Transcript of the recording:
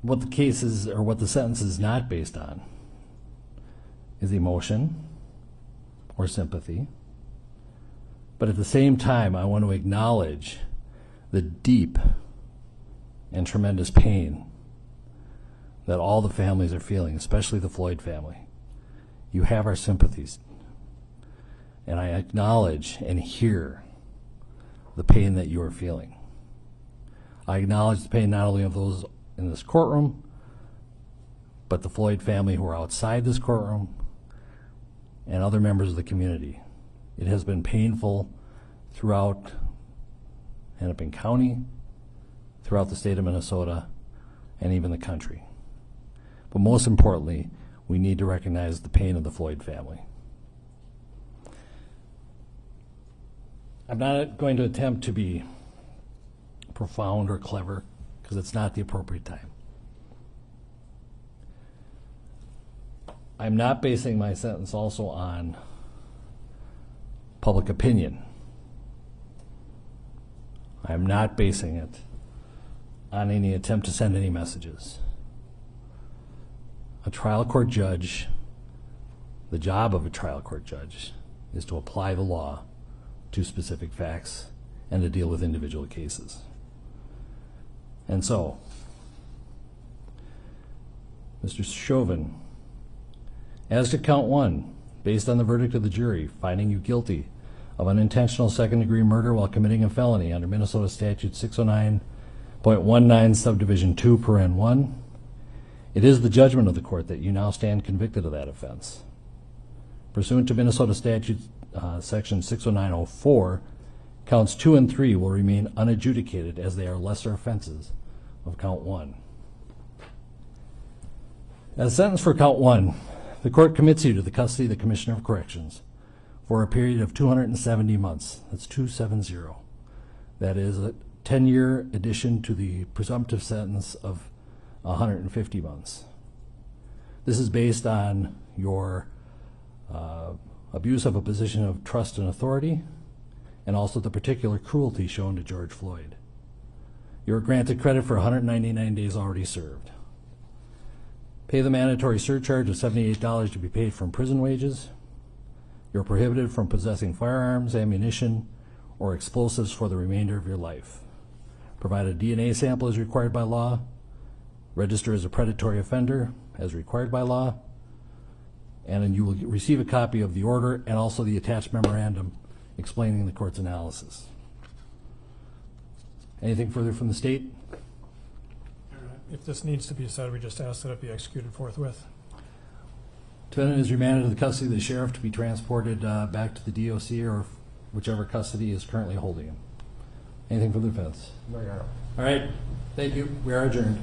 what the case is, or what the sentence is not based on, is emotion or sympathy. But at the same time, I want to acknowledge the deep and tremendous pain that all the families are feeling, especially the Floyd family. You have our sympathies. And I acknowledge and hear the pain that you are feeling. I acknowledge the pain not only of those in this courtroom, but the Floyd family who are outside this courtroom and other members of the community. It has been painful throughout Hennepin County, throughout the state of Minnesota, and even the country. But most importantly, we need to recognize the pain of the Floyd family. I'm not going to attempt to be profound or clever, because it's not the appropriate time. I'm not basing my sentence also on public opinion. I'm not basing it on any attempt to send any messages. A trial court judge, the job of a trial court judge is to apply the law to specific facts and to deal with individual cases. And so, Mr. Chauvin, as to count 1, based on the verdict of the jury finding you guilty of unintentional second-degree murder while committing a felony under Minnesota Statute 609.19 subdivision 2 paren 1, it is the judgment of the court that you now stand convicted of that offense. Pursuant to Minnesota Statute section 609.04, counts 2 and 3 will remain unadjudicated as they are lesser offenses of count 1. As a sentence for count 1, the court commits you to the custody of the Commissioner of Corrections for a period of 270 months. That's 270. That is a 10-year addition to the presumptive sentence of 150 months. This is based on your abuse of a position of trust and authority, and also the particular cruelty shown to George Floyd. You are granted credit for 199 days already served. Pay the mandatory surcharge of $78 to be paid from prison wages. You're prohibited from possessing firearms, ammunition, or explosives for the remainder of your life. Provide a DNA sample as required by law. Register as a predatory offender as required by law. And then you will receive a copy of the order and also the attached memorandum explaining the court's analysis. Anything further from the state? If this needs to be said, we just ask that it be executed forthwith. Defendant is remanded to the custody of the sheriff to be transported back to the DOC or whichever custody is currently holding him. Anything from the defense? No, Your Honor. All right. Thank you. We are adjourned.